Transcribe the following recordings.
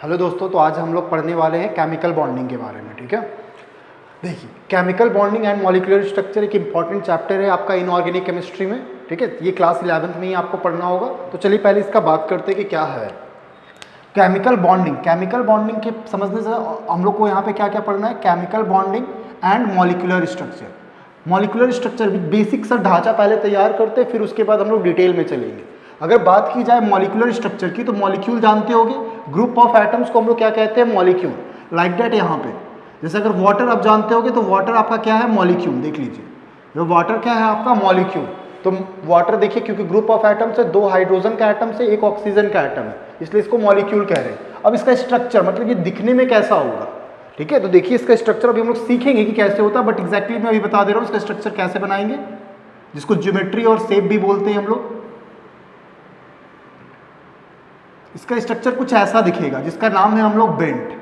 Hello दोस्तों, तो आज हम लोग पढ़ने वाले हैं केमिकल बॉन्डिंग के बारे में। ठीक है, देखिए chemical bonding and molecular structure एक इंपॉर्टेंट चैप्टर है आपका इनऑर्गेनिक केमिस्ट्री में। ठीक है, ये क्लास 11th में ही आपको पढ़ना होगा। तो चलिए पहले इसका बात करते हैं कि क्या है केमिकल बॉन्डिंग। केमिकल बॉन्डिंग के समझने से हम लोग को यहाँ पे क्या क्या पढ़ना है, chemical bonding and molecular structure. Molecular structure basic सा ढांचा पहले तैयार करते हैं, फिर उसके बाद हम लोग डिटेल में चलेंगे। अगर बात की जाए मॉलिक्यूलर स्ट्रक्चर की, तो मॉलिक्यूल जानते होंगे, ग्रुप ऑफ एटम्स को हम लोग क्या कहते हैं, मॉलिक्यूल। लाइक दैट यहाँ पे जैसे अगर वाटर आप जानते होंगे, तो वाटर आपका क्या है, मॉलिक्यूल। देख लीजिए, जो वाटर क्या है आपका, मॉलिक्यूल। तो वाटर देखिए, क्योंकि ग्रुप ऑफ एटम्स है, 2 हाइड्रोजन का एटम से 1 ऑक्सीजन का एटम है, इसलिए इसको मॉलिक्यूल कह रहे हैं। अब इसका स्ट्रक्चर मतलब ये दिखने में कैसा होगा। ठीक है, तो देखिए इसका स्ट्रक्चर अभी हम लोग सीखेंगे कि कैसे होता है, बट एग्जैक्टली मैं अभी बता दे रहा हूँ इसका स्ट्रक्चर कैसे बनाएंगे, जिसको ज्योमेट्री और शेप भी बोलते हैं हम लोग। इसका स्ट्रक्चर कुछ ऐसा दिखेगा, जिसका नाम है हम लोग बेंट,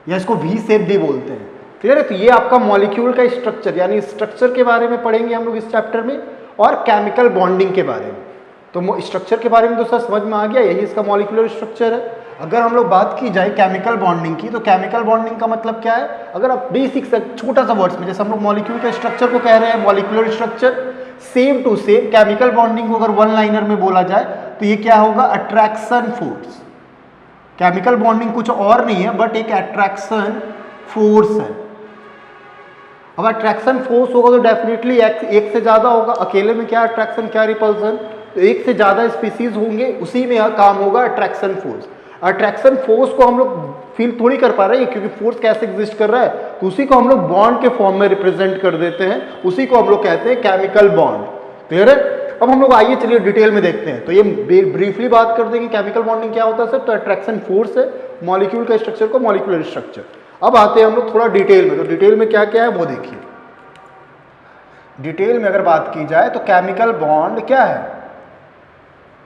या इसको वी शेप भी बोलते हैं। क्लियर है, तो ये आपका मॉलिक्यूल का स्ट्रक्चर, यानी स्ट्रक्चर के बारे में पढ़ेंगे हम लोग इस चैप्टर में, और केमिकल बॉन्डिंग के बारे में। तो स्ट्रक्चर के बारे में तो सर समझ में आ गया, यही इसका मॉलिक्यूलर स्ट्रक्चर है। अगर हम लोग बात की जाए केमिकल बॉन्डिंग की, तो केमिकल बॉन्डिंग का मतलब क्या है, अगर आप बेसिक से छोटा सा वर्ड्स में, जैसे हम लोग मॉलिक्यूल के स्ट्रक्चर को कह रहे हैं molecular structure, same to same chemical bonding को अगर वन लाइनर में बोला जाए तो ये क्या होगा, अट्रैक्शन फोर्स। केमिकल बॉन्डिंग कुछ और नहीं है बट एक अट्रैक्शन फोर्स है। अब अट्रैक्शन फोर्स होगा तो डेफिनेटली एक से ज्यादा होगा। अकेले में क्या अट्रैक्शन क्या रिपल्सन, तो एक से ज्यादा स्पीसीज होंगे, उसी में काम होगा अट्रैक्शन फोर्स। अट्रैक्शन फोर्स को हम लोग फील थोड़ी कर पा रहे हैं, क्योंकि फोर्स कैसे एग्जिस्ट कर रहा है, तो उसी को हम लोग बॉन्ड के फॉर्म में रिप्रेजेंट कर देते हैं, उसी को हम लोग कहते हैं केमिकल बॉन्ड। क्लियर है। अब हम लोग आइए चलिए डिटेल में देखते हैं। तो ये ब्रीफली बात कर देंगे केमिकल बॉन्डिंग क्या होता है सर, तो अट्रैक्शन फोर्स है, मॉलिक्यूल का स्ट्रक्चर को मॉलिक्यूलर स्ट्रक्चर। अब आते हैं हम लोग थोड़ा डिटेल में, तो डिटेल में क्या क्या है वो देखिए। डिटेल में अगर बात की जाए तो केमिकल बॉन्ड क्या है,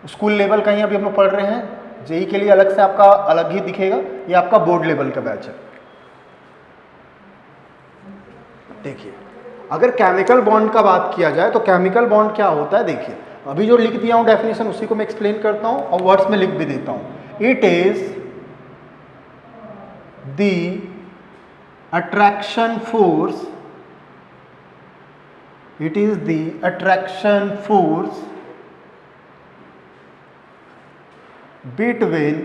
स्कूल लेवल कहीं अभी हम लोग पढ़ रहे हैं, जेई के लिए अलग से आपका अलग ही दिखेगा, ये आपका बोर्ड लेवल का बैच है। देखिए अगर केमिकल बॉन्ड का बात किया जाए तो केमिकल बॉन्ड क्या होता है, देखिए अभी जो लिख दिया हूं डेफिनेशन उसी को मैं एक्सप्लेन करता हूं और वर्ड्स में लिख भी देता हूं। It is the attraction force, it is the attraction force between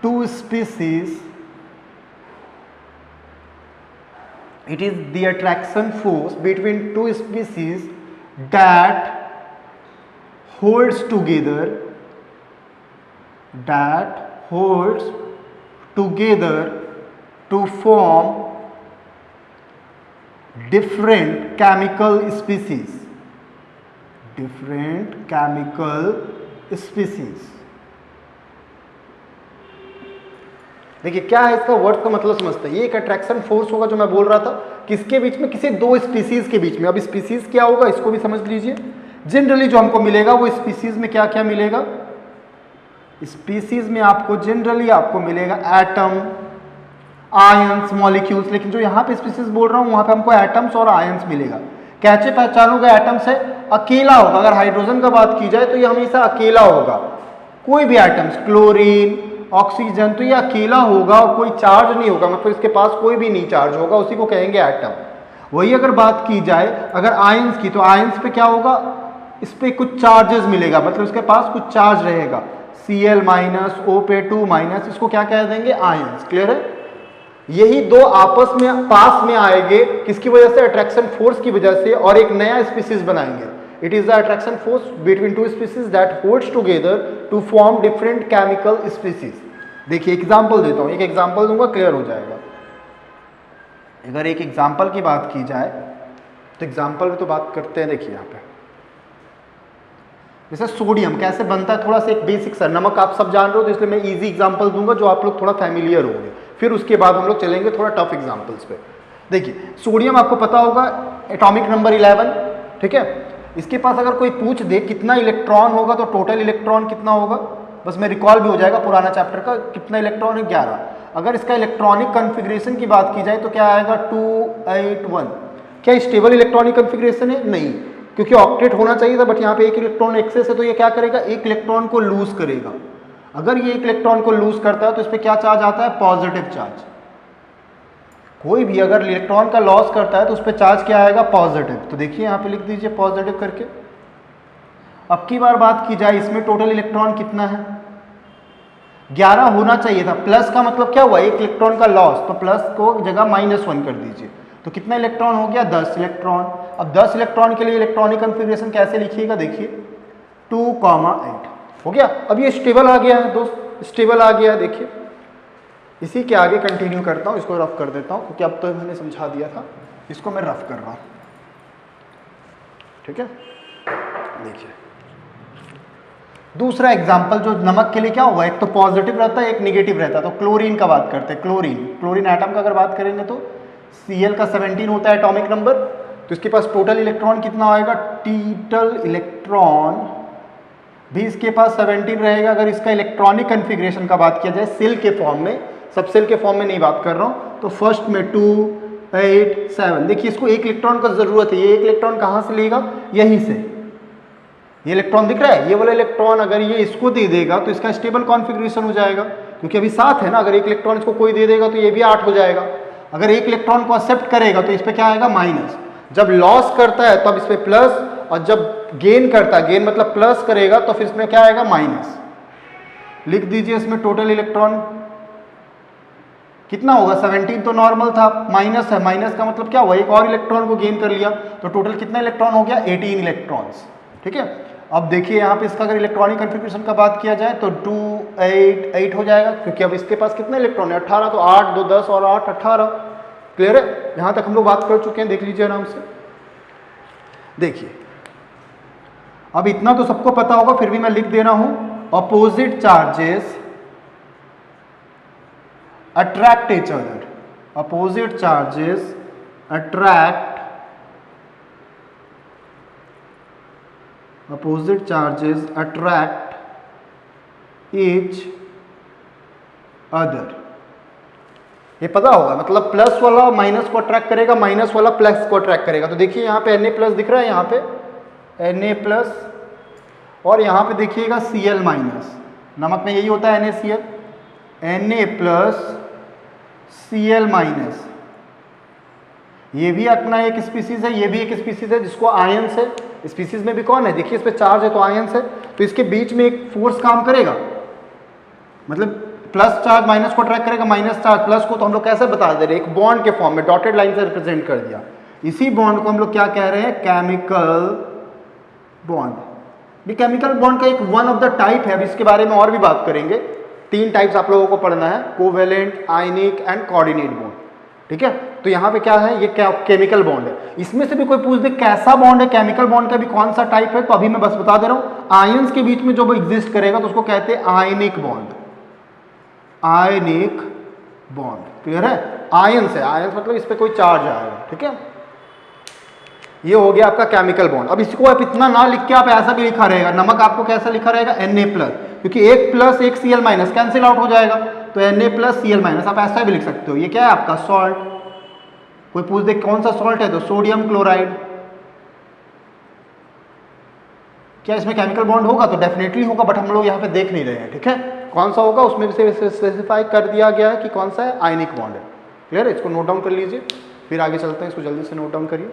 two species, it is the attraction force between two species that holds together to form different chemical species, देखिए क्या है इसका वर्ड का मतलब समझते हैं। ये एक अट्रैक्शन फोर्स होगा जो मैं बोल रहा था, किसके बीच में, किसी 2 स्पीसीज के बीच में। अब स्पीसीज क्या होगा इसको भी समझ लीजिए। जनरली जो हमको मिलेगा वो स्पीसीज में क्या क्या मिलेगा, स्पीसीज में आपको जनरली आपको मिलेगा एटम, आयंस, मॉलिक्यूल्स। लेकिन जो यहाँ पे स्पीसीज बोल रहा हूँ वहां पे हमको एटम्स और आयंस मिलेगा। कैसे पहचानोगे, एटम से अकेला होगा। अगर हाइड्रोजन का बात की जाए तो ये हमेशा अकेला होगा, कोई भी एटम्स, क्लोरीन, ऑक्सीजन, तो ये अकेला होगा और कोई चार्ज नहीं होगा, मतलब इसके पास कोई भी नहीं चार्ज होगा, उसी को कहेंगे एटम। वही अगर बात की जाए अगर आयंस की, तो आयंस पे क्या होगा, इस पे कुछ चार्जेस मिलेगा, मतलब इसके पास कुछ चार्ज रहेगा, Cl माइनस, O पे 2 माइनस, इसको क्या कह देंगे, आयंस। क्लियर है। यही 2 आपस में पास में आएंगे, किसकी वजह से, अट्रैक्शन फोर्स की वजह से, और एक नया स्पीसीज बनाएंगे। It is the attraction force between 2 species that holds together to form different chemical species. देखिए एग्जांपल देता हूं, एक एग्जांपल दूंगा, क्लियर हो जाएगा। अगर एक एग्जांपल की बात की जाए तो एग्जांपल में तो बात करते हैं, देखिए यहाँ पे जैसे सोडियम कैसे बनता है, थोड़ा सा एक बेसिक सा, नमक आप सब जान रहे हो तो इसलिए मैं इजी एग्जांपल दूंगा जो आप लोग थोड़ा फैमिलियर होंगे, फिर उसके बाद हम लोग चलेंगे थोड़ा टफ एग्जांपल्स पे। देखिए सोडियम आपको पता होगा एटॉमिक नंबर 11, ठीक है। इसके पास अगर कोई पूछ दे कितना इलेक्ट्रॉन होगा, तो टोटल इलेक्ट्रॉन कितना होगा, बस में रिकॉल भी हो जाएगा पुराना चैप्टर का, कितना इलेक्ट्रॉन है, 11। अगर इसका इलेक्ट्रॉनिक कॉन्फ़िगरेशन की बात की जाए तो क्या आएगा, 281। क्या स्टेबल इलेक्ट्रॉनिक कॉन्फ़िगरेशन है, नहीं, क्योंकि ऑक्टेट होना चाहिए था, बट यहाँ पे एक इलेक्ट्रॉन एक्सेस है, तो ये क्या करेगा, एक इलेक्ट्रॉन को लूज करेगा। अगर ये एक इलेक्ट्रॉन को लूज करता है तो इस पर क्या चार्ज आता है, पॉजिटिव चार्ज। कोई भी अगर इलेक्ट्रॉन का लॉस करता है तो उस पर चार्ज क्या आएगा, पॉजिटिव। तो देखिए यहाँ पे लिख दीजिए पॉजिटिव करके। अब की बार बात की जाए इसमें टोटल इलेक्ट्रॉन कितना है, 11 होना चाहिए था। प्लस का मतलब क्या हुआ, एक इलेक्ट्रॉन का लॉस, तो प्लस को जगह -1 कर दीजिए। तो कितना इलेक्ट्रॉन हो गया, 10 इलेक्ट्रॉन। अब 10 इलेक्ट्रॉन के लिए इलेक्ट्रॉनिक कन्फिग्रेशन कैसे लिखिएगा, देखिए 2,8 हो गया। अब ये स्टेबल आ गया है दोस्त, स्टेबल आ गया है। देखिए इसी के आगे कंटिन्यू करता हूँ, इसको रफ कर देता हूँ क्योंकि अब तो मैंने समझा दिया था, इसको मैं रफ कर रहा हूँ। ठीक है, देखिए दूसरा एग्जाम्पल जो नमक के लिए क्या हुआ, एक तो पॉजिटिव रहता है एक निगेटिव रहता है। तो क्लोरीन का बात करते हैं। क्लोरीन एटम का अगर बात करेंगे तो Cl का 17 होता है एटॉमिक नंबर। तो इसके पास टोटल इलेक्ट्रॉन कितना आएगा, टोटल इलेक्ट्रॉन भी इसके पास 17 रहेगा। अगर इसका इलेक्ट्रॉनिक कन्फिग्रेशन का बात किया जाए सेल के फॉर्म में, सब सेल के फॉर्म में नहीं बात कर रहा हूँ, तो फर्स्ट में 2, 8, 7। देखिए इसको एक इलेक्ट्रॉन का जरूरत है, ये एक इलेक्ट्रॉन कहाँ से लेगा, यहीं से। ये इलेक्ट्रॉन दिख रहा है, ये वाला इलेक्ट्रॉन अगर ये इसको दे देगा तो इसका स्टेबल कॉन्फ़िगरेशन हो जाएगा, क्योंकि अभी 7 है ना। अगर एक इलेक्ट्रॉन इसको कोई दे देगा तो ये भी 8 हो जाएगा। अगर एक इलेक्ट्रॉन को एक्सेप्ट करेगा तो इस पर क्या आएगा, माइनस। जब लॉस करता है तब इस पर प्लस, और जब गेन करता है, गेन मतलब प्लस करेगा, तो फिर इसमें क्या आएगा, माइनस। लिख दीजिए इसमें टोटल इलेक्ट्रॉन कितना होगा, 17 तो नॉर्मल था, माइनस है, माइनस का मतलब क्या हुआ, एक और इलेक्ट्रॉन को गेन कर लिया। तो टोटल कितना इलेक्ट्रॉन हो गया, 18 इलेक्ट्रॉन्स। ठीक है, अब देखिए यहाँ पे इसका अगर इलेक्ट्रॉनिक कन्फिग्रेशन का बात किया जाए तो 2, 8, 8 हो जाएगा, क्योंकि अब इसके पास कितने इलेक्ट्रॉन है, 18। तो 8, 2, 10 और 8, 18। क्लियर है, यहाँ तक हम लोग बात कर चुके हैं, देख लीजिए आराम से। देखिए अब इतना तो सबको पता होगा, फिर भी मैं लिख दे रहा हूं, opposite charges attract each other, opposite charges attract each other। ये पता होगा, मतलब प्लस वाला माइनस को अट्रैक्ट करेगा, माइनस वाला प्लस को अट्रैक्ट करेगा। तो देखिए यहाँ पे Na प्लस दिख रहा है, यहाँ पे Na प्लस, और यहाँ पे देखिएगा Cl माइनस। नमक में यही होता है NaCl, Na plus Cl minus. ये भी अपना एक स्पीसीज है, ये भी एक स्पीसीज है जिसको आयंस है। स्पीसीज में भी कौन है, देखिए इस पे चार्ज है तो आयंस है, तो इसके बीच में एक फोर्स काम करेगा, मतलब प्लस चार्ज माइनस को अट्रैक्ट करेगा, माइनस चार्ज प्लस को। तो हम लोग कैसे बता दे रहे हैं, एक बॉन्ड के फॉर्म में डॉटेड लाइन से रिप्रेजेंट कर दिया। इसी बॉन्ड को हम लोग क्या कह रहे हैं, केमिकल बॉन्ड। ये केमिकल बॉन्ड का एक वन ऑफ द टाइप है, अब इसके बारे में और भी बात करेंगे। 3 टाइप्स आप लोगों को पढ़ना है, covalent, ionic and coordinate bond. ठीक है, तो यहाँ पे क्या है, ये केमिकल बॉन्ड है। इसमें से भी कोई पूछ दे कैसा बॉन्ड है, केमिकल बॉन्ड का भी कौन सा टाइप है, तो अभी मैं बस बता दे रहा हूँ, आयंस के बीच में जो एग्जिस्ट करेगा तो उसको कहते हैं आयनिक बॉन्ड। आयनिक बॉन्ड, क्लियर है, आयंस है, आयंस मतलब इस पे कोई चार्ज आएगा। ठीक है, ये हो गया आपका केमिकल बॉन्ड। अब इसको आप इतना ना लिख के आप ऐसा भी लिखा रहेगा, नमक आपको कैसा लिखा रहेगा, Na प्लस, क्योंकि एक प्लस एक Cl माइनस कैंसिल आउट हो जाएगा, तो Na प्लस Cl माइनस आप ऐसा भी लिख सकते हो। ये क्या है आपका सॉल्ट। कोई पूछ दे कौन सा सॉल्ट है, तो सोडियम क्लोराइड। क्या इसमें केमिकल बॉन्ड होगा, तो डेफिनेटली होगा, बट हम लोग यहाँ पे देख नहीं रहे हैं। ठीक है, कौन सा होगा उसमें से स्पेसिफाई कर दिया गया है कि कौन सा है, आयनिक बॉन्ड है। क्लियर है, इसको नोट डाउन कर लीजिए, फिर आगे चलते हैं, इसको जल्दी से नोट डाउन करिए।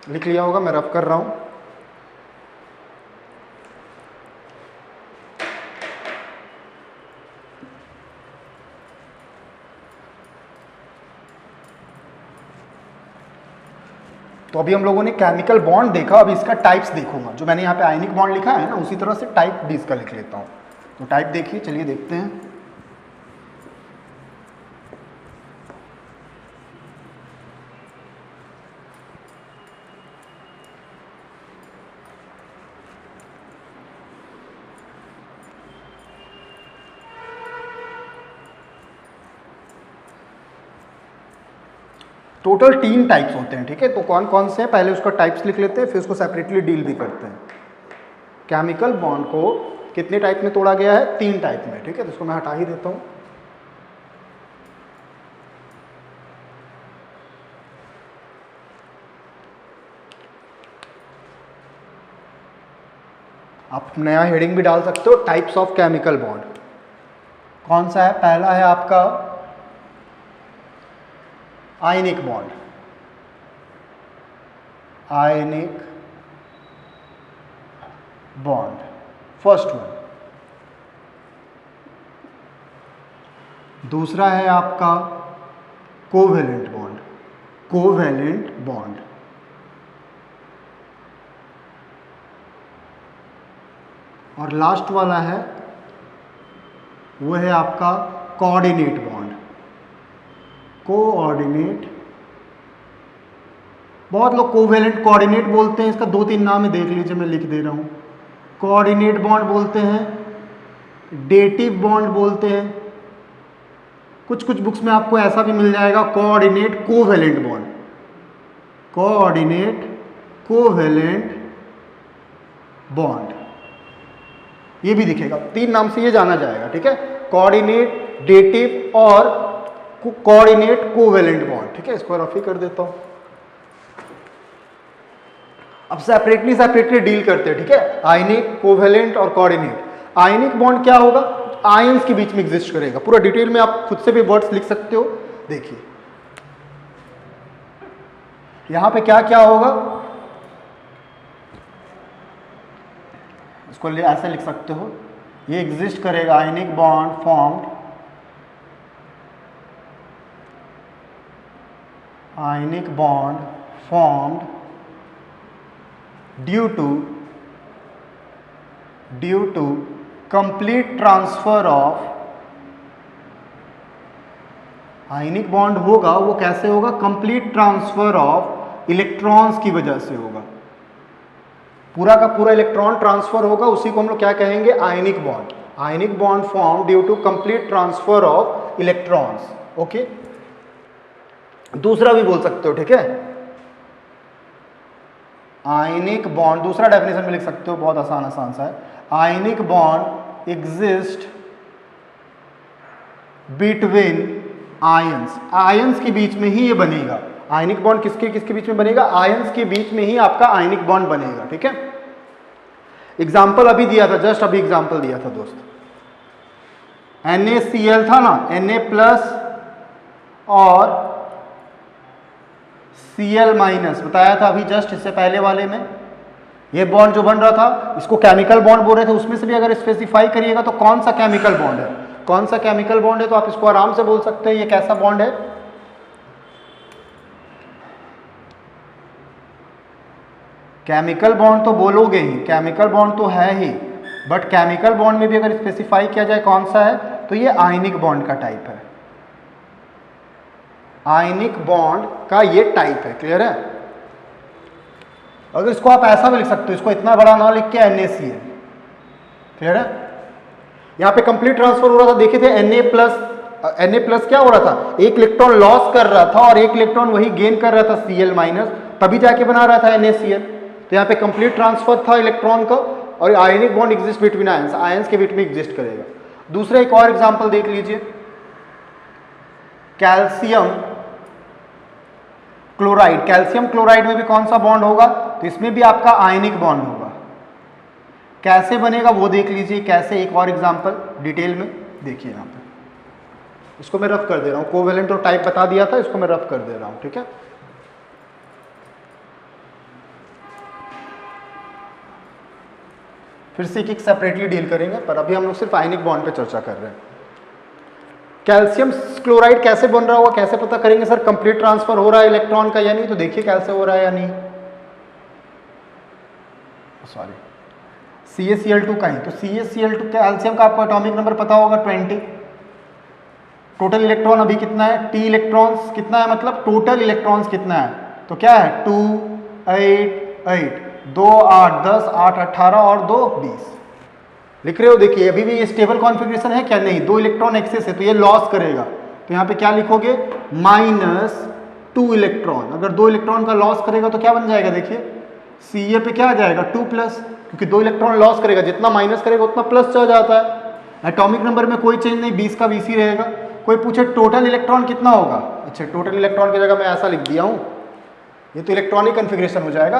लिख लिया होगा, मैं रफ कर रहा हूं। तो अभी हम लोगों ने केमिकल बॉन्ड देखा, अभी इसका टाइप्स देखूंगा। जो मैंने यहाँ पे आयनिक बॉन्ड लिखा है ना, उसी तरह से टाइप भी इसका लिख लेता हूँ। तो टाइप देखिए, चलिए देखते हैं। टोटल 3 टाइप्स होते हैं। ठीक है, तो कौन कौन से हैं, पहले उसका टाइप्स लिख लेते हैं, फिर उसको सेपरेटली डील भी करते हैं। केमिकल बॉन्ड को कितने टाइप में तोड़ा गया है, 3 टाइप में। ठीक है, तो इसको मैं हटा ही देता हूँ। आप नया हेडिंग भी डाल सकते हो, टाइप्स ऑफ केमिकल बॉन्ड। कौन सा है? पहला है आपका आयनिक bond, ionic bond, first one. दूसरा है आपका कोवेलेंट बॉन्ड, कोवेलेंट बॉन्ड। और लास्ट वाला है वो है आपका कोऑर्डिनेट बॉन्ड, कोऑर्डिनेट। बहुत लोग कोवेलेंट कोऑर्डिनेट बोलते हैं, इसका 2-3 नाम है, देख लीजिए, मैं लिख दे रहा हूं। कोऑर्डिनेट बॉन्ड बोलते हैं, डेटिव बॉन्ड बोलते हैं, कुछ कुछ बुक्स में आपको ऐसा भी मिल जाएगा coordinate covalent bond, coordinate covalent bond, ये भी दिखेगा। 3 नाम से ये जाना जाएगा, ठीक है, कोऑर्डिनेट, डेटिव और कोऑर्डिनेट कोवेलेंट बॉन्ड, ठीक है। इसको रफ ही कर देता हूं। अब सेपरेटली डील करते हैं, ठीक है, आयनिक, कोवेलेंट और कोऑर्डिनेट। आयनिक बॉन्ड क्या होगा? आयंस के बीच में एग्जिस्ट करेगा। पूरा डिटेल में आप खुद से भी वर्ड्स लिख सकते हो। देखिए यहां पे क्या क्या होगा, इसको ऐसे लिख सकते हो, ये एग्जिस्ट करेगा, ionic bond formed, ionic bond formed due to complete transfer of, ionic bond होगा वो कैसे होगा? कंप्लीट ट्रांसफर ऑफ इलेक्ट्रॉन्स की वजह से होगा। पूरा का पूरा इलेक्ट्रॉन ट्रांसफर होगा, उसी को हम लोग क्या कहेंगे? Ionic bond. Ionic bond form due to complete transfer of electrons. Okay, दूसरा भी बोल सकते हो, ठीक है, आयनिक बॉन्ड, दूसरा डेफिनेशन में लिख सकते हो, बहुत आसान सा है। Ionic bond exist between ions, ions के बीच में ही ये बनेगा। आयनिक बॉन्ड किसके किसके बीच में बनेगा? आयंस के बीच में ही आपका आयनिक बॉन्ड बनेगा, ठीक है। एग्जाम्पल अभी दिया था, जस्ट अभी एग्जाम्पल दिया था दोस्त, NaCl था ना, Na+ और Cl- बताया था अभी जस्ट इससे पहले वाले में। ये बॉन्ड जो बन रहा था इसको केमिकल बॉन्ड बोल रहे थे, उसमें से भी अगर स्पेसिफाई करिएगा तो कौन सा केमिकल बॉन्ड है, कौन सा केमिकल बॉन्ड है, तो आप इसको आराम से बोल सकते हैं ये कैसा बॉन्ड है? केमिकल बॉन्ड तो बोलोगे ही, केमिकल बॉन्ड तो है ही, बट केमिकल बॉन्ड में भी अगर स्पेसिफाई किया जाए कौन सा है, तो ये आयनिक बॉन्ड का टाइप है, आयनिक बॉन्ड का ये टाइप है। क्लियर है? अगर इसको आप ऐसा भी लिख सकते हो, इसको इतना बड़ा ना लिख के NaCl। क्लियर है? यहां पे कंप्लीट ट्रांसफर हो रहा था, देखे थे Na+ क्या हो रहा था? एक इलेक्ट्रॉन लॉस कर रहा था और एक इलेक्ट्रॉन वही गेन कर रहा था Cl-, तभी जाके बना रहा था NaCl। तो यहाँ पे कंप्लीट ट्रांसफर था इलेक्ट्रॉन का, और ionic bond exist between ions, ions के बीच में एग्जिस्ट करेगा। दूसरा एक और एग्जांपल देख लीजिए, कैल्शियम क्लोराइड, कैल्शियम क्लोराइड में भी कौन सा बॉन्ड होगा? तो इसमें भी आपका आयनिक बॉन्ड होगा। कैसे बनेगा वो देख लीजिए, कैसे, एक और एग्जांपल डिटेल में देखिए। यहाँ पे इसको मैं रफ कर दे रहा हूँ, कोवेलेंट और टाइप बता दिया था, इसको मैं रफ कर दे रहा हूँ, ठीक है। फिर से एक सेपरेटली डील करेंगे, पर अभी हम लोग सिर्फ आयनिक बॉन्ड पे चर्चा कर रहे हैं। कैल्शियम क्लोराइड कैसे बन रहा होगा, कैसे पता करेंगे सर कंप्लीट ट्रांसफर हो रहा है इलेक्ट्रॉन का या नहीं? तो देखिए कैसे हो रहा है या नहीं। सॉरी, CaCl2 का ही, तो CaCl2 कैल्शियम का आपको एटॉमिक नंबर पता होगा 20। टोटल इलेक्ट्रॉन अभी कितना है? T इलेक्ट्रॉन्स कितना है, मतलब टोटल इलेक्ट्रॉन्स कितना है? तो क्या है? 2 8 8 2 8 10 8 18 और 2 20 लिख रहे हो। देखिए अभी भी ये स्टेबल कॉन्फ़िगरेशन है क्या? नहीं, 2 इलेक्ट्रॉन एक्सेस है तो ये लॉस करेगा, तो यहाँ पे क्या लिखोगे? -2 इलेक्ट्रॉन। अगर 2 इलेक्ट्रॉन का लॉस करेगा तो क्या बन जाएगा? देखिए Ca पे क्या आ जाएगा? 2+, क्योंकि 2 इलेक्ट्रॉन लॉस करेगा, जितना माइनस करेगा उतना प्लस चल जाता है। एटॉमिक नंबर में कोई चेंज नहीं, 20 का 20 ही रहेगा। कोई पूछे टोटल इलेक्ट्रॉन कितना होगा? अच्छा, टोटल इलेक्ट्रॉन की जगह मैं ऐसा लिख दिया हूँ, ये तो इलेक्ट्रॉनिक कन्फिग्रेशन हो जाएगा।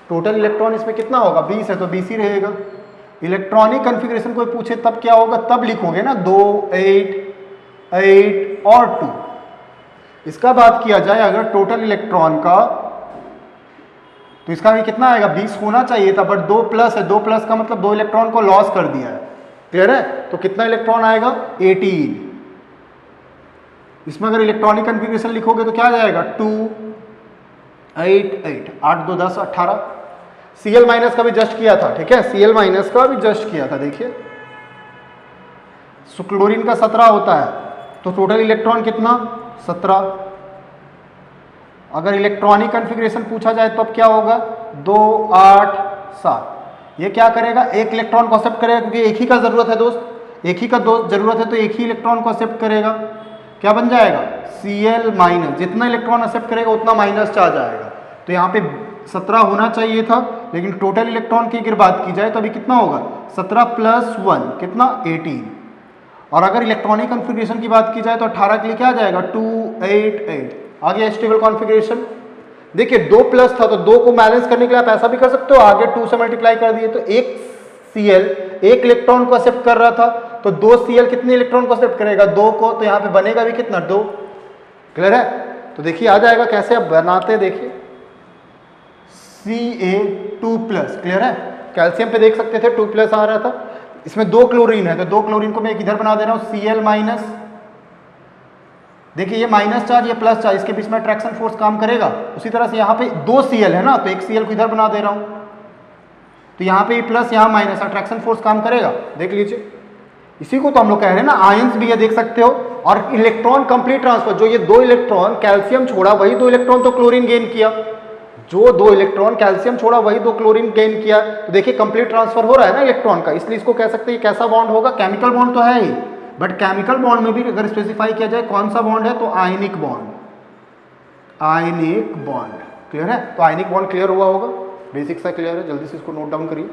टोटल इलेक्ट्रॉन इसमें कितना होगा? 20 है तो 20 ही रहेगा। इलेक्ट्रॉनिक कॉन्फ़िगरेशन कोई पूछे तब क्या होगा, तब लिखोगे ना 2 8 8 और 2। इसका बात किया जाए अगर टोटल इलेक्ट्रॉन का, तो इसका भी कितना आएगा, 20 होना चाहिए था, बट 2 प्लस है, 2 प्लस का मतलब 2 इलेक्ट्रॉन को लॉस कर दिया है। क्लियर है? तो कितना इलेक्ट्रॉन आएगा, 18। इसमें अगर इलेक्ट्रॉनिक कॉन्फ़िगरेशन लिखोगे तो क्या आ जाएगा, 2 8 8 8 2 10 18। Cl माइनस का भी जस्ट किया था, ठीक है, Cl माइनस का भी जस्ट किया था। देखिए क्लोरीन का 17 होता है, तो टोटल इलेक्ट्रॉन कितना, 17। अगर इलेक्ट्रॉनिक कॉन्फ़िगरेशन पूछा जाए तो अब क्या होगा, 2 8 7। ये क्या करेगा, एक इलेक्ट्रॉन को एक्सेप्ट करेगा, क्योंकि एक ही का जरूरत है दोस्त, एक ही का दोस्त जरूरत है, तो एक ही इलेक्ट्रॉन को एक्सेप्ट करेगा। क्या बन जाएगा, Cl माइनस, जितना इलेक्ट्रॉन एक्सेप्ट करेगा उतना माइनस चार्ज आएगा। तो यहाँ पे 17 होना चाहिए था, लेकिन टोटल इलेक्ट्रॉन की अगर बात की जाए तो अभी कितना होगा, 17 प्लस 1 कितना, 18। और अगर इलेक्ट्रॉनिक कॉन्फ़िगरेशन की बात की जाए तो 18 के लिए क्या आ जाएगा, 2 8 8। आ गया स्टेबल कॉन्फ़िगरेशन। देखिए 2 प्लस था, तो 2 को बैलेंस करने के लिए आप ऐसा भी कर सकते हो, आगे 2 से मल्टीप्लाई कर दिए, तो एक Cl एक इलेक्ट्रॉन को एक्सेप्ट कर रहा था, तो 2 Cl कितने इलेक्ट्रॉन को एक्सेप्ट करेगा, 2 को, तो यहाँ पे बनेगा भी कितना, 2। क्लियर है? तो देखिए आ जाएगा, कैसे अब बनाते हैं देखिए, Ca2+। क्लियर है? कैल्शियम पे देख सकते थे 2+ आ रहा था, इसमें 2 क्लोरीन है, तो 2 क्लोरीन को मैं एक इधर बना दे रहा हूँ, Cl माइनस। देखिए ये माइनस चार्ज, ये प्लस चार्ज, इसके बीच में अट्रैक्शन फोर्स काम करेगा। उसी तरह से यहाँ पे 2 Cl है ना, तो एक Cl को इधर बना दे रहा हूँ, तो यहाँ पे प्लस यहाँ माइनस, अट्रैक्शन फोर्स काम करेगा। देख लीजिए, इसी को तो हम लोग कह रहे हैं ना, आयंस भी है, देख सकते हो। और इलेक्ट्रॉन कंप्लीट ट्रांसफर, जो ये 2 इलेक्ट्रॉन कैल्शियम छोड़ा, वही 2 इलेक्ट्रॉन तो क्लोरीन गेन किया, जो 2 इलेक्ट्रॉन कैल्शियम छोड़ा वही 2 क्लोरीन गेन किया। तो देखिए कंप्लीट ट्रांसफर हो रहा है ना इलेक्ट्रॉन का, इसलिए इसको कह सकते हैं कैसा बॉन्ड होगा, केमिकल बॉन्ड तो है ही, बट केमिकल बॉन्ड में भी अगर स्पेसिफाई किया जाए कौन सा बॉन्ड है, तो आयनिक बॉन्ड, आयनिक बॉन्ड। क्लियर है? तो आयनिक बॉन्ड क्लियर हुआ होगा, बेसिक सा क्लियर है, जल्दी से इसको नोट डाउन करिए।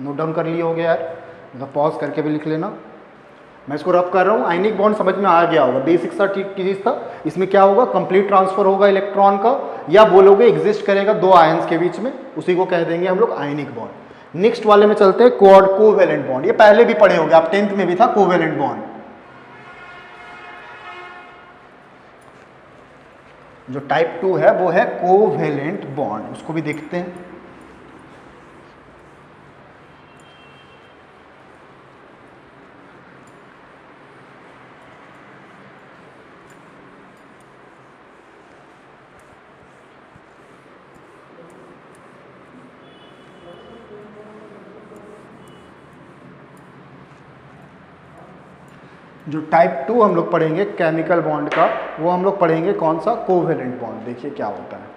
नोट डाउन कर लिए होगे यार, मतलब पॉज करके भी लिख लेना। मैं इसको रब कर रहा हूँ, आयनिक बॉन्ड समझ में आ गया होगा, बेसिक सा चीज था। इसमें क्या होगा, कंप्लीट ट्रांसफर होगा इलेक्ट्रॉन का, या बोलोगे एग्जिस्ट करेगा 2 आयंस के बीच में, उसी को कह देंगे हम लोग आयनिक बॉन्ड। नेक्स्ट वाले में चलते हैं, कोवेलेंट बॉन्ड। ये पहले भी पढ़े होंगे आप, 10th में भी था कोवेलेंट बॉन्ड। जो टाइप 2 है वो है कोवेलेंट बॉन्ड, उसको भी देखते हैं। जो टाइप 2 हम लोग पढ़ेंगे केमिकल बॉन्ड का, वो हम लोग पढ़ेंगे कौन सा, कोवेलेंट बॉन्ड। देखिए क्या होता है,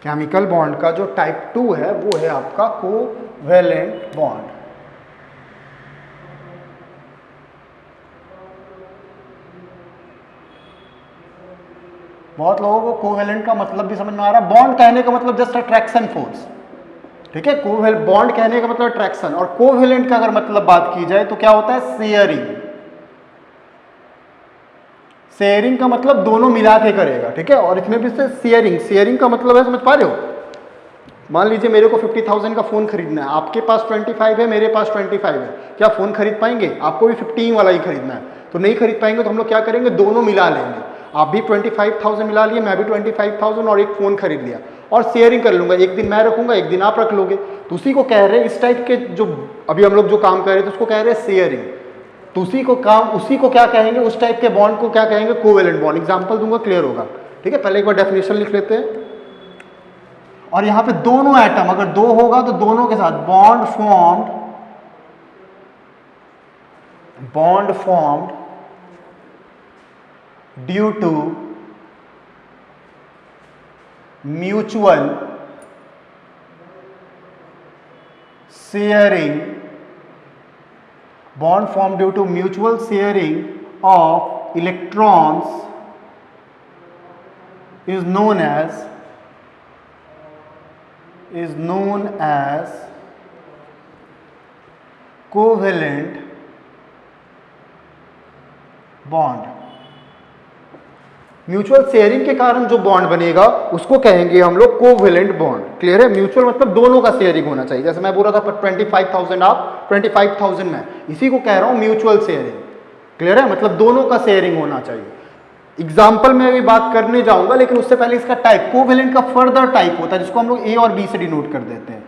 केमिकल बॉन्ड का जो टाइप 2 है वो है आपका कोवेलेंट बॉन्ड। बहुत लोगों को कोवेलेंट का मतलब भी समझ में आ रहा है, बॉन्ड कहने का मतलब जस्ट अट्रैक्शन फोर्स, ठीक है, बॉन्ड कहने का मतलब अट्रैक्शन, और कोवेलेंट का अगर मतलब बात की जाए तो क्या होता है, शेयरिंग। शेयरिंग का मतलब दोनों मिला के करेगा, ठीक है, और इसमें भी से शेयरिंग, शेयरिंग का मतलब है, समझ पा रहे हो, मान लीजिए मेरे को 50,000 का फोन खरीदना है, आपके पास 25 है, मेरे पास 25 है, क्या फोन खरीद पाएंगे, आपको भी 15 वाला ही खरीदना है, तो नहीं खरीद पाएंगे, तो हम लोग क्या करेंगे, दोनों मिला लेंगे, आप भी 25,000 मिला लिए, मैं भी 25,000 और एक फोन खरीद लिया, और शेयरिंग कर लूंगा, एक दिन मैं रखूंगा, एक दिन आप रख लोगे, तो उसी को कह रहे हैं, इस टाइप के जो अभी हम लोग जो काम कर रहे थे उसको कह रहे हैं शेयरिंग। तो उसी को क्या कहेंगे, उस टाइप के बॉन्ड को क्या कहेंगे, कोवेलेंट बॉन्ड। एग्जांपल दूंगा, क्लियर होगा, ठीक है। पहले एक बार डेफिनेशन लिख लेते हैं, और यहां पे दोनों एटम अगर 2 होगा तो दोनों के साथ bond formed due to mutual sharing, bond form due to mutual sharing of electrons is known as covalent bond. Mutual sharing के कारण जो बॉन्ड बनेगा उसको कहेंगे हम लोग कोवेलेंट बॉन्ड। क्लियर है? म्यूचुअल मतलब दोनों का शेयरिंग होना चाहिए। जैसे मैं बोल रहा था 25,000 आप 25,000 में, इसी को कह रहा हूं म्यूचुअल शेयरिंग। क्लियर है? मतलब दोनों का शेयरिंग होना चाहिए। एग्जाम्पल में अभी बात करने जाऊंगा, लेकिन उससे पहले इसका टाइप, कोवेलेंट का फर्दर टाइप होता है जिसको हम लोग ए और बी से डिनोट कर देते हैं।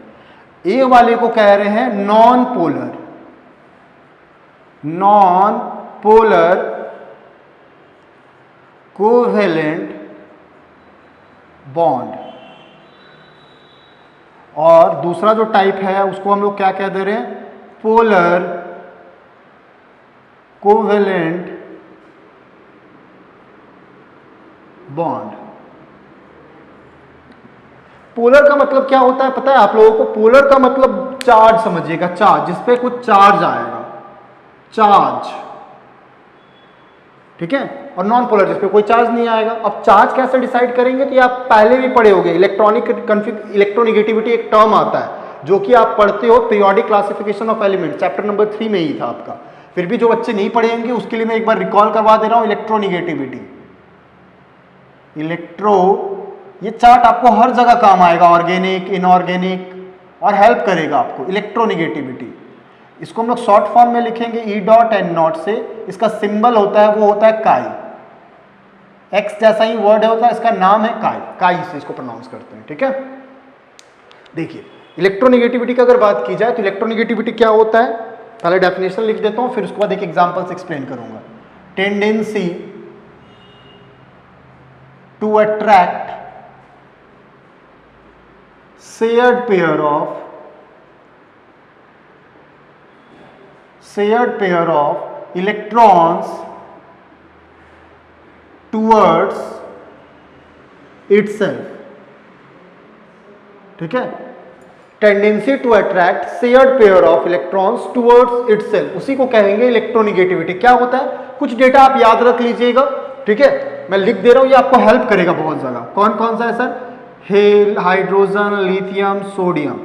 ए वाले को कह रहे हैं नॉन पोलर कोवेलेंट बॉन्ड, और दूसरा जो टाइप है उसको हम लोग क्या कह दे रहे हैं? Polar covalent bond. पोलर का मतलब क्या होता है पता है आप लोगों को? पोलर का मतलब चार्ज समझिएगा, चार्ज, जिसपे कुछ चार्ज आएगा, चार्ज। ठीक है? और नॉन पोलर जिसपे कोई चार्ज नहीं आएगा। अब चार्ज कैसे डिसाइड करेंगे? तो ये आप पहले भी पढ़े होंगे, इलेक्ट्रोनिगेटिविटी एक टर्म आता है जो कि आप पढ़ते हो periodic classification of element, chapter number 3 में ही था आपका। फिर भी जो बच्चे नहीं पढ़ेंगे उसके लिए मैं एक बार रिकॉल करवा दे रहा हूं। इलेक्ट्रोनिगेटिविटी, ये चार्ट आपको हर जगह काम आएगा, ऑर्गेनिक, इनऑर्गेनिक, और हेल्प करेगा आपको। इलेक्ट्रोनिगेटिविटी, इसको हम लोग शॉर्ट फॉर्म में लिखेंगे ई डॉट एन नॉट से। इसका सिंबल होता है, वो होता है काई। एक्स जैसा ही वर्ड होता है, इसका नाम है काई, काई से इसको प्रोनाउंस करते हैं। ठीक है? देखिए इलेक्ट्रोनिगेटिविटी की अगर बात की जाए तो इलेक्ट्रोनिगेटिविटी क्या होता है, पहले डेफिनेशन लिख देता हूं, फिर उसके बाद एक एग्जांपल से एक्सप्लेन करूंगा। Tendency to attract shared pair of electrons towards itself। ठीक है? Tendency to attract shared pair of electrons towards itself, उसी को कहेंगे इलेक्ट्रोनिगेटिविटी। क्या होता है? कुछ डेटा आप याद रख लीजिएगा। ठीक है? मैं लिख दे रहा हूं, ये आपको हेल्प करेगा बहुत जगह। कौन कौन सा है sir? Hello, hydrogen, lithium, sodium.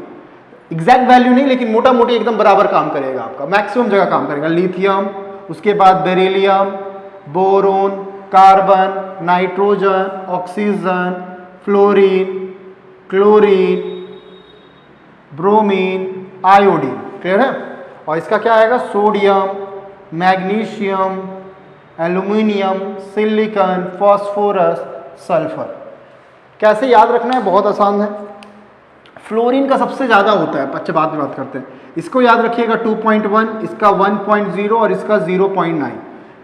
Exact value नहीं, लेकिन मोटा मोटी एकदम बराबर काम करेगा आपका, मैक्सिमम जगह काम करेगा। लिथियम, उसके बाद beryllium, boron, carbon, nitrogen, oxygen, fluorine, chlorine, bromine, iodine. Clear है? और इसका क्या आएगा? Sodium, magnesium, aluminium, silicon, phosphorus, sulphur. कैसे याद रखना है? बहुत आसान है। फ्लोरीन का सबसे ज़्यादा होता है, अच्छे बाद में बात करते हैं। इसको याद रखिएगा 2.1, इसका 1.0 और इसका 0.9।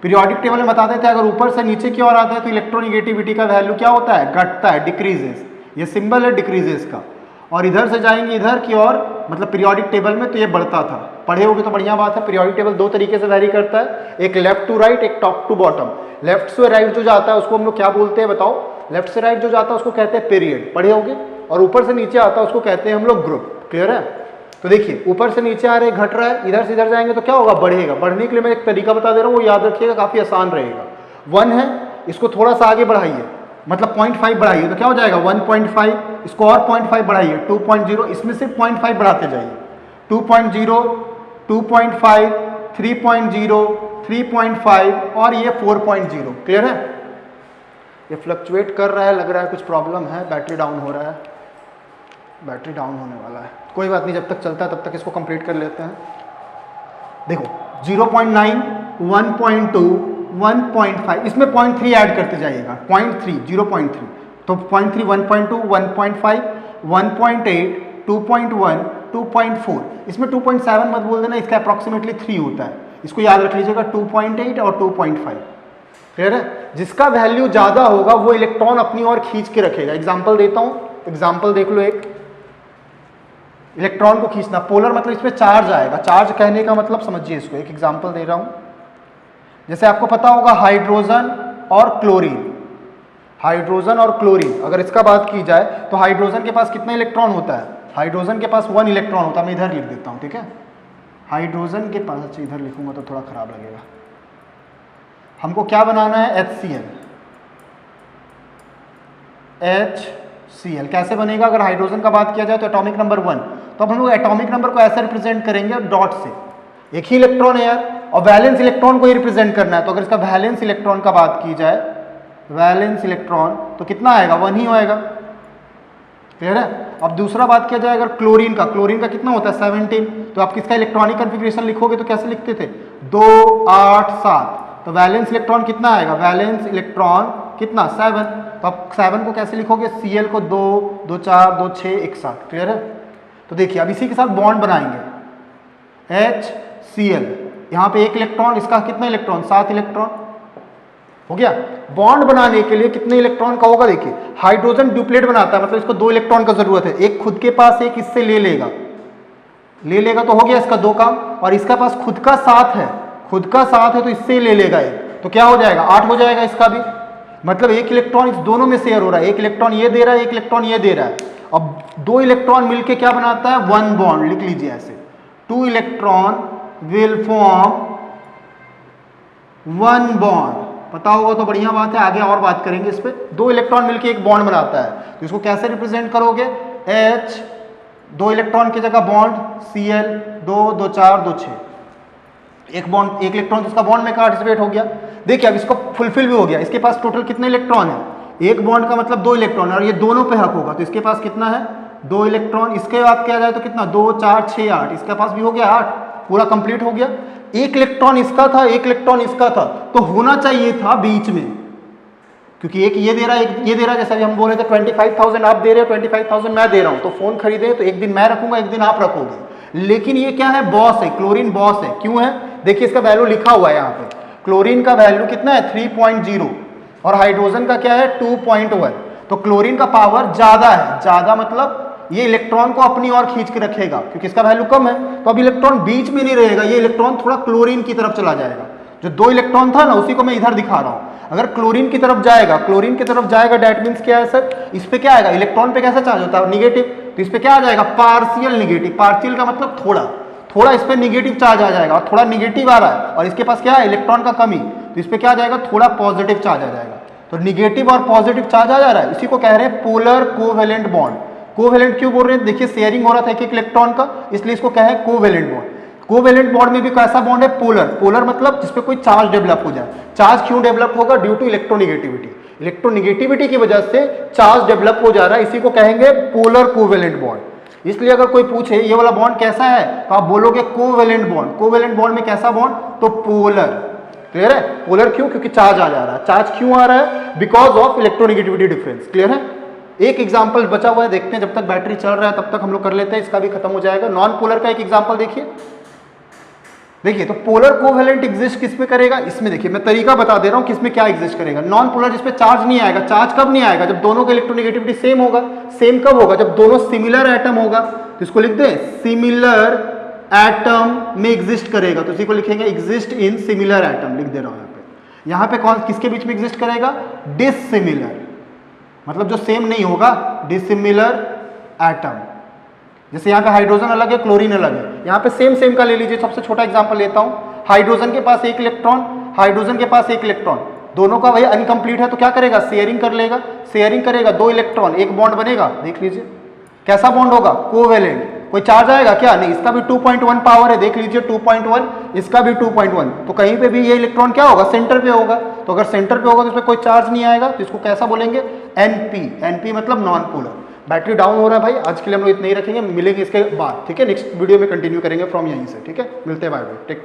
पीरियोडिक टेबल में बताते थे अगर ऊपर से नीचे की ओर आता है तो इलेक्ट्रोनिगेटिविटी का वैल्यू क्या होता है? घटता है, डिक्रीजेस। ये सिंबल है डिक्रीजेस का। और इधर से जाएंगे इधर की ओर, मतलब पीरियोडिक टेबल में, तो ये बढ़ता था। पढ़े होगे तो बढ़िया बात है। पीरियोडिक टेबल दो तरीके से वैरी करता है, एक लेफ्ट टू राइट, एक टॉप टू बॉटम। लेफ्ट से राइट जो जाता है उसको हम लोग क्या बोलते हैं बताओ? लेफ्ट से राइट जो जाता है उसको कहते हैं पीरियड, पढ़े होगे। और ऊपर से नीचे आता है उसको कहते हैं हम लोग ग्रुप। क्लियर है? तो देखिए ऊपर से नीचे आ रहे, घट रहा है, इधर से इधर जाएंगे तो क्या होगा? बढ़ेगा। बढ़ने के लिए मैं एक तरीका बता दे रहा हूँ, वो याद रखिएगा, काफी आसान रहेगा। 1 है, इसको थोड़ा सा आगे बढ़ाइए, मतलब 0.5 बढ़ाइए तो क्या हो जाएगा? 1.5। इसको और 0.5 बढ़ाइए, 2.0। इसमें सिर्फ 0.5 बढ़ाते जाइए, 2.0, 2.5, 3.0, 3.5 और ये 4.0। क्लियर है? ये फ्लक्चुएट कर रहा है, लग रहा है कुछ प्रॉब्लम है, बैटरी डाउन हो रहा है, बैटरी डाउन होने वाला है। कोई बात नहीं, जब तक चलता है तब तक इसको कंप्लीट कर लेते हैं। देखो 0.9, 1.2, 1.5, इसमें 0.3 ऐड करते जाइएगा, 0.3, 0.3, तो 0.3, 1.2, 1.5, 1.8, 2.1, 2.4। इसमें 2.7 मत बोल देना, इसका अप्रॉक्सीमेटली 3 होता है। इसको याद रख लीजिएगा, 2.8 और 2.5। क्लियर है? जिसका वैल्यू ज्यादा होगा वो इलेक्ट्रॉन अपनी ओर खींच के रखेगा। एग्जाम्पल देता हूं, एग्जाम्पल देख लो। एक इलेक्ट्रॉन को खींचना, पोलर मतलब इसमें चार्ज आएगा। चार्ज कहने का मतलब समझिए इसको, एक एग्जाम्पल दे रहा हूं। जैसे आपको पता होगा हाइड्रोजन और क्लोरीन, हाइड्रोजन और क्लोरीन, अगर इसका बात की जाए तो हाइड्रोजन के पास कितना इलेक्ट्रॉन होता है? हाइड्रोजन के पास 1 इलेक्ट्रॉन होता है। मैं इधर लिख देता हूं, ठीक है? हाइड्रोजन के पास, अच्छा इधर लिखूंगा तो थोड़ा खराब लगेगा। हमको क्या बनाना है, HCl। कैसे बनेगा? अगर हाइड्रोजन का बात किया जाए तो एटॉमिक नंबर 1, तो अब हम लोग एटॉमिक नंबर को ऐसे रिप्रेजेंट करेंगे डॉट से, एक ही इलेक्ट्रॉन है यार, और वैलेंस इलेक्ट्रॉन को ही रिप्रेजेंट करना है। तो अगर इसका वैलेंस इलेक्ट्रॉन का बात की जाए, वैलेंस इलेक्ट्रॉन तो कितना आएगा, 1 ही आएगा। क्लियर है? अब दूसरा बात किया जाए अगर क्लोरीन का कितना होता है, 17। तो आप किसका इलेक्ट्रॉनिक कन्फिग्रेशन लिखोगे तो कैसे लिखते थे, 2 8 7। तो वैलेंस इलेक्ट्रॉन कितना आएगा, वैलेंस इलेक्ट्रॉन कितना, 7। तो आप 7 को कैसे लिखोगे, Cl को 2 2 4 2 6 1 7। क्लियर है? तो देखिए अब इसी के साथ बॉन्ड बनाएंगे, HCl, यहाँ पे 1 इलेक्ट्रॉन, इसका कितना इलेक्ट्रॉन, 7 इलेक्ट्रॉन हो गया। बॉन्ड बनाने के लिए कितने इलेक्ट्रॉन का होगा, देखिए हाइड्रोजन ड्यूप्लेट बनाता है, मतलब इसको 2 इलेक्ट्रॉन का जरूरत है, एक खुद के पास, एक इससे ले लेगा तो हो गया इसका 2 काम। और इसका पास खुद का 7 है, तो इससे ले लेगा एक, तो क्या हो जाएगा, 8 हो जाएगा इसका भी। मतलब 1 इलेक्ट्रॉन इस दोनों में शेयर हो रहा है, 1 इलेक्ट्रॉन ये दे रहा है, 1 इलेक्ट्रॉन ये दे रहा है। अब 2 इलेक्ट्रॉन मिलके क्या बनाता है, 1 बॉन्ड, लिख लीजिए ऐसे, 2 इलेक्ट्रॉन विल फॉर्म 1 बॉन्ड। पता होगा तो बढ़िया बात है, आगे और बात करेंगे इस पे। 2 इलेक्ट्रॉन मिलके एक बॉन्ड बनाता है, तो इसको कैसे रिप्रेजेंट करोगे, H, 2 इलेक्ट्रॉन की जगह बॉन्ड Cl, 2 2 4 2 6, एक बॉन्ड, 1 इलेक्ट्रॉन जिसका बॉन्ड में पार्टिसिपेट हो गया। देखिए अब इसको फुलफिल भी हो गया, इसके पास टोटल कितने इलेक्ट्रॉन है, एक बॉन्ड का मतलब 2 इलेक्ट्रॉन, और ये दोनों पे हक होगा, तो इसके पास कितना है, 2 इलेक्ट्रॉन। इसके बाद किया जाए तो कितना, 2 4 6 8, इसके पास भी हो गया 8, पूरा कंप्लीट हो गया। 1 इलेक्ट्रॉन इसका था, 1 इलेक्ट्रॉन इसका था, तो होना चाहिए था बीच में, क्योंकि एक ये दे रहा है, एक ये दे रहा है। जैसा हम बोल रहे थे 25,000 आप दे रहे हो, 25,000 मैं दे रहा हूं, तो फोन खरीदे तो एक दिन मैं रखूंगा, एक दिन आप रखोगे। लेकिन ये क्या है, बॉस है, क्लोरीन बॉस है। क्यों है, देखिए इसका वैल्यू लिखा हुआ है यहाँ पे, क्लोरीन का वैल्यू कितना है, 3.0, और हाइड्रोजन का क्या है, 2.1। तो क्लोरीन का पावर ज्यादा है, ज्यादा मतलब ये इलेक्ट्रॉन को अपनी ओर खींच के रखेगा, क्योंकि इसका वैल्यू कम है। तो अब इलेक्ट्रॉन बीच में नहीं रहेगा, ये इलेक्ट्रॉन थोड़ा क्लोरीन की तरफ चला जाएगा। जो 2 इलेक्ट्रॉन था ना, उसी को मैं इधर दिखा रहा हूं। अगर क्लोरीन की तरफ जाएगा, डेट मीन्स क्या है सर, इस पे क्या आएगा, इलेक्ट्रॉन पे कैसा चार्ज होता है, निगेटिव, तो इस पे क्या आ जाएगा, पार्शियल निगेटिव। पार्शियल का मतलब थोड़ा इस पे निगेटिव चार्ज आ जाएगा, और थोड़ा निगेटिव आ रहा है, और इसके पास क्या है, इलेक्ट्रॉन का कमी, तो इस पे क्या आ जाएगा, थोड़ा पॉजिटिव चार्ज आ जाएगा। तो निगेटिव और पॉजिटिव चार्ज आ जा रहा है, इसी को कह रहे हैं पोलर कोवेलेंट बॉन्ड। कोवेलेंट क्यों बोल रहे हैं, देखिए शेयरिंग हो रहा था 1 इलेक्ट्रॉन का, इसलिए इसको कहे कोवेलेंट बॉन्ड। कोवेलेंट बॉन्ड में भी कैसा बॉन्ड है, पोलर मतलब जिसपे कोई चार्ज डेवलप हो जाए। चार्ज क्यों डेवलप होगा, ड्यू टू इलेक्ट्रोनिगेटिविटी। इलेक्ट्रोनिगेटिविटी की वजह से चार्ज डेवलप हो जा रहा है, इसी को कहेंगे पोलर कोवेलेंट बॉन्ड। इसलिए अगर कोई पूछे ये वाला बॉन्ड कैसा है, तो आप बोलोगे कोवेलेंट बॉन्ड। कोवेलेंट बॉन्ड में कैसा बॉन्ड, तो पोलर। क्लियर है? पोलर क्यों, क्योंकि चार्ज आ जा रहा है। चार्ज क्यों आ रहा है, because of electronegativity difference. Clear है? एक एग्जांपल बचा हुआ है, देखते हैं, जब तक बैटरी चल रहा है तब तक हम लोग कर लेते हैं, इसका भी खत्म हो जाएगा। नॉन पोलर का एक एग्जांपल देखिए तो पोलर कोवेलेंट एग्जिस्ट किस में करेगा, इसमें देखिए मैं तरीका बता दे रहा हूं किसमें क्या एग्जिस्ट करेगा। नॉन पोलर जिसपे चार्ज नहीं आएगा। चार्ज कब नहीं आएगा, जब दोनों का इलेक्ट्रोनिगेटिविटी सेम होगा। सेम कब होगा, जब दोनों सिमिलर एटम होगा। तो इसको लिख दें, सिमिलर एटम में एग्जिस्ट करेगा, तो इसी को लिखेंगे एग्जिस्ट इन सिमिलर एटम, लिख दे रहा हूं यहाँ पे कौन किसके बीच में एग्जिस्ट करेगा, डिसिमिलर, मतलब जो सेम नहीं होगा, डिसिमिलर एटम। जैसे यहाँ पे हाइड्रोजन अलग है, क्लोरीन अलग है, यहाँ पे सेम का ले लीजिए। सबसे छोटा एग्जांपल लेता हूँ, हाइड्रोजन के पास 1 इलेक्ट्रॉन, हाइड्रोजन के पास 1 इलेक्ट्रॉन, दोनों का वही अनकंप्लीट है, तो क्या करेगा, शेयरिंग कर लेगा। शेयरिंग करेगा, 2 इलेक्ट्रॉन, एक बॉन्ड बनेगा। देख लीजिए कैसा बॉन्ड होगा, कोवेलेंट। कोई चार्ज आएगा क्या, नहीं। इसका भी 2.1 पावर है, देख लीजिए 2.1, इसका भी 2.1। तो कहीं पे भी ये इलेक्ट्रॉन क्या होगा, सेंटर पे होगा। तो अगर सेंटर पे होगा तो इसमें कोई चार्ज नहीं आएगा, तो इसको कैसा बोलेंगे, NP मतलब नॉन पोलर। बैटरी डाउन हो रहा है भाई, आज के लिए हम लोग इतना ही रखेंगे, मिलेंगे इसके बाद, ठीक है। नेक्स्ट वीडियो में कंटिन्यू करेंगे फ्रॉम यहीं से, ठीक है। मिलते हैं, बाय बाय, टेक।